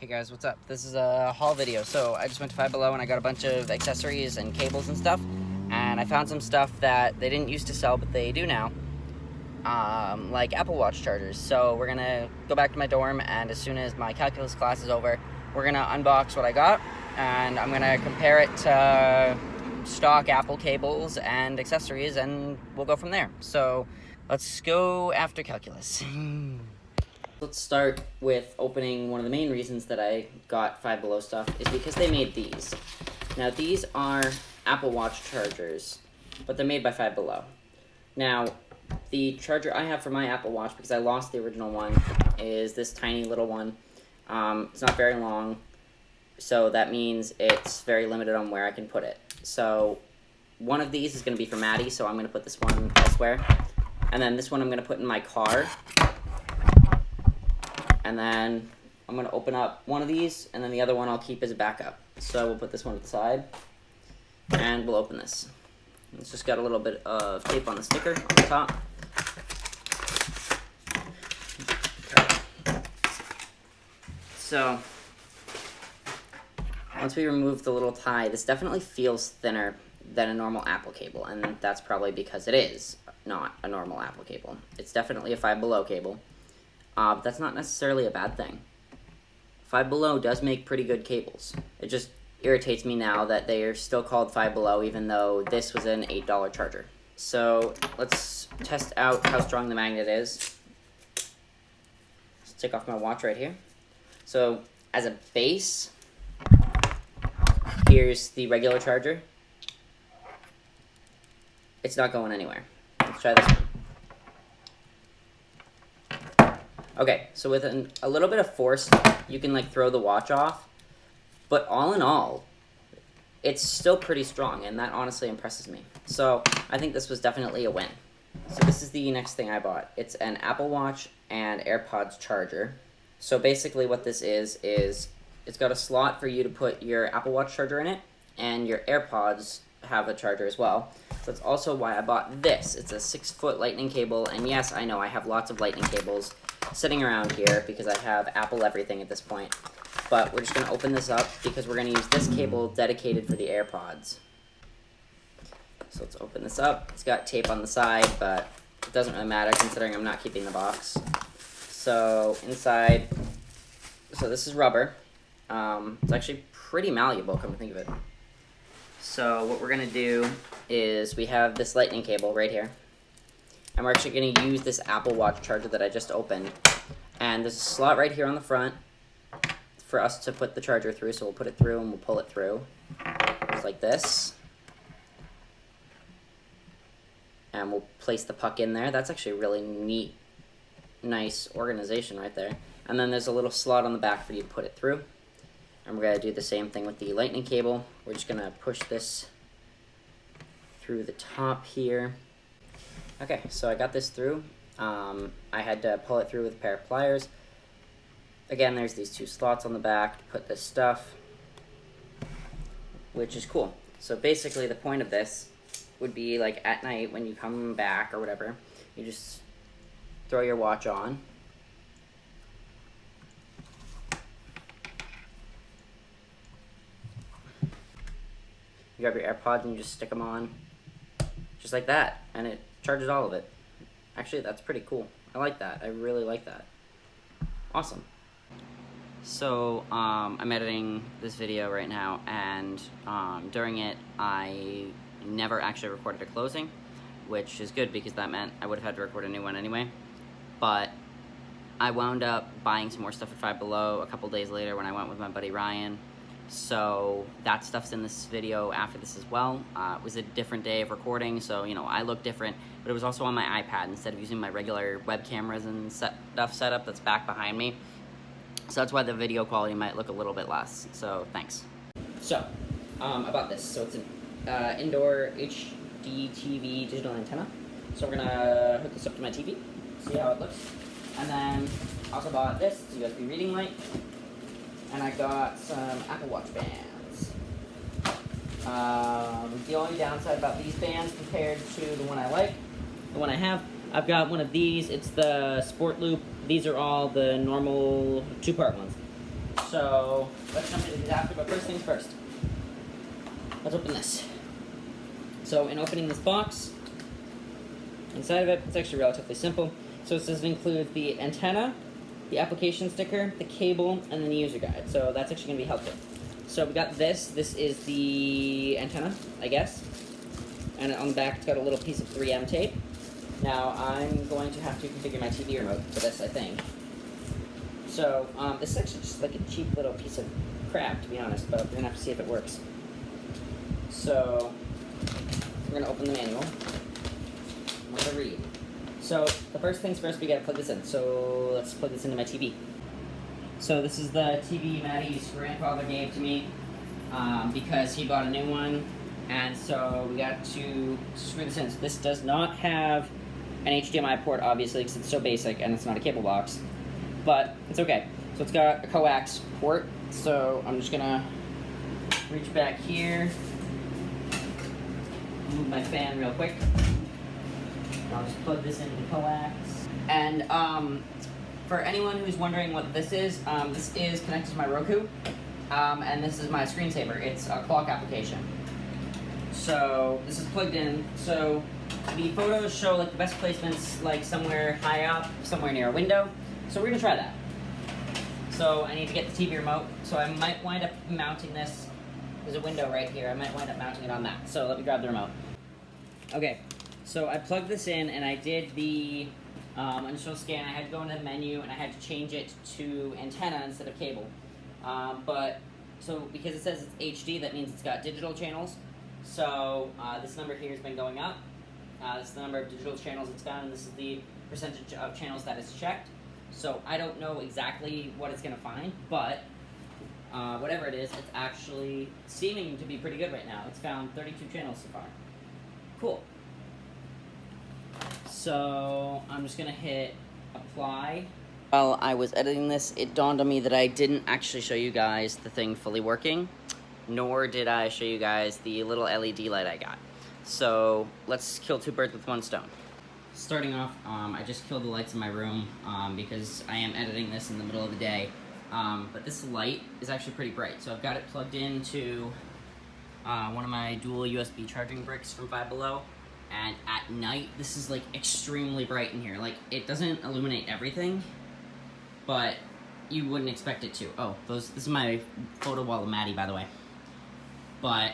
Hey guys, what's up? This is a haul video. So I just went to Five Below and I got a bunch of accessories and cables and stuff, and I found some stuff that they didn't used to sell but they do now, like Apple Watch chargers. So we're gonna go back to my dorm, and as soon as my calculus class is over, we're gonna unbox what I got, and I'm gonna compare it to stock Apple cables and accessories, and we'll go from there. So let's go after calculus. Let's start with opening one of the main reasons that I got Five Below stuff is because they made these. Now these are Apple Watch chargers, but they're made by Five Below. Now the charger I have for my Apple Watch, because I lost the original one, is this tiny little one. It's not very long, so that means it's very limited on where I can put it. So one of these is going to be for Maddie, so I'm going to put this one elsewhere. And then this one I'm going to put in my car. And then I'm going to open up one of these, and then the other one I'll keep as a backup. So we'll put this one to the side, and we'll open this. It's just got a little bit of tape on the sticker on the top. Okay. So once we remove the little tie, this definitely feels thinner than a normal Apple cable, and that's probably because it is not a normal Apple cable. It's definitely a Five Below cable. But that's not necessarily a bad thing. Five Below does make pretty good cables. It just irritates me now that they are still called Five Below, even though this was an $8 charger. So let's test out how strong the magnet is. Let's take off my watch right here. So as a base, here's the regular charger. It's not going anywhere. Let's try this one. Okay, so with a little bit of force, you can like throw the watch off, but all in all, it's still pretty strong, and that honestly impresses me. So I think this was definitely a win. So this is the next thing I bought. It's an Apple Watch and AirPods charger. So basically what this is it's got a slot for you to put your Apple Watch charger in it, and your AirPods have a charger as well. So that's also why I bought this. It's a 6-foot lightning cable, and yes, I know I have lots of lightning cables sitting around here because I have Apple everything at this point. But we're just going to open this up because we're going to use this cable dedicated for the AirPods. So let's open this up. It's got tape on the side, but it doesn't really matter considering I'm not keeping the box. So inside, so this is rubber. It's actually pretty malleable, come to think of it. So what we're going to do is we have this lightning cable right here. And we're actually going to use this Apple Watch charger that I just opened. And there's a slot right here on the front for us to put the charger through. So we'll put it through and we'll pull it through. Just like this. And we'll place the puck in there. That's actually a really neat, nice organization right there. And then there's a little slot on the back for you to put it through. And we're going to do the same thing with the lightning cable. We're just going to push this through the top here. Okay, so I got this through. I had to pull it through with a pair of pliers. Again, there's these two slots on the back to put this stuff, which is cool. So basically the point of this would be like at night when you come back or whatever, you just throw your watch on. You grab your AirPods and you just stick them on, just like that, and it charges all of it. Actually, that's pretty cool. I like that. I really like that. Awesome. So, I'm editing this video right now, and during it, I never actually recorded a closing, which is good because that meant I would have had to record a new one anyway. But I wound up buying some more stuff at Five Below a couple days later when I went with my buddy Ryan. So that stuff's in this video after this as well. It was a different day of recording, so you know I look different, but it was also on my iPad instead of using my regular web cameras and stuff setup that's back behind me. So that's why the video quality might look a little bit less. So thanks. So I bought this. So it's an indoor HD TV digital antenna. So we're gonna hook this up to my TV, see how it looks, and then I also bought this. It's a USB reading light. And I got some Apple Watch bands. The only downside about these bands compared to the one I like, the one I have, I've got one of these. It's the Sport Loop. These are all the normal two-part ones. So let's jump into these after, but first things first. Let's open this. So in opening this box, inside of it, it's actually relatively simple. So it says it includes the antenna, the application sticker, the cable, and then the user guide. So that's actually going to be helpful. So we got this. This is the antenna, I guess. And on the back, it's got a little piece of 3M tape. Now, I'm going to have to configure my TV remote for this, I think. So, this is actually just like a cheap little piece of crap, to be honest, but we're going to have to see if it works. So, we're going to open the manual. I'm going to read. So, the first things first, we got to plug this in. So, let's plug this into my TV. So, this is the TV Maddie's grandfather gave to me because he bought a new one. And so, we got to screw this in. So, this does not have an HDMI port, obviously, because it's so basic and it's not a cable box. But it's okay. So it's got a coax port. So I'm just gonna reach back here, move my fan real quick. I'll just plug this into the coax. And for anyone who's wondering what this is connected to my Roku, and this is my screensaver. It's a clock application. So this is plugged in. So the photos show like the best placements, like somewhere high up, somewhere near a window. So we're gonna try that. So I need to get the TV remote. So I might wind up mounting this. There's a window right here. I might wind up mounting it on that. So let me grab the remote. Okay, so I plugged this in and I did the initial scan. I had to go into the menu and I had to change it to antenna instead of cable. So because it says it's HD, that means it's got digital channels. So this number here has been going up. This is the number of digital channels it's found, and this is the percentage of channels that it's checked. So I don't know exactly what it's going to find, but whatever it is, it's actually seeming to be pretty good right now. It's found 32 channels so far. Cool. So I'm just going to hit apply. While I was editing this, it dawned on me that I didn't actually show you guys the thing fully working, nor did I show you guys the little LED light I got. So let's kill two birds with one stone. Starting off, I just killed the lights in my room because I am editing this in the middle of the day. But this light is actually pretty bright. So I've got it plugged into one of my dual USB charging bricks from Five Below. And at night, this is like extremely bright in here. Like, it doesn't illuminate everything, but you wouldn't expect it to. Oh, this is my photo wall of Maddie, by the way. But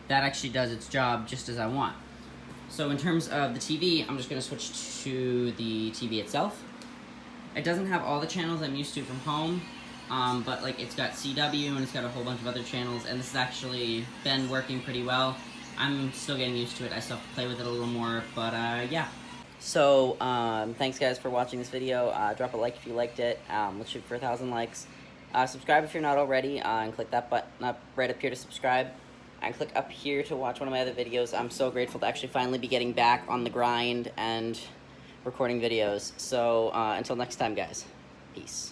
that actually does its job just as I want. So in terms of the TV, I'm just going to switch to the TV itself. It doesn't have all the channels I'm used to from home, but like it's got CW and it's got a whole bunch of other channels, and this has actually been working pretty well. I'm still getting used to it. I still have to play with it a little more, but yeah. So thanks guys for watching this video. Drop a like if you liked it. Let's shoot for 1,000 likes. Subscribe if you're not already, and click that button up right up here to subscribe. And click up here to watch one of my other videos. I'm so grateful to actually finally be getting back on the grind and recording videos. So until next time, guys. Peace.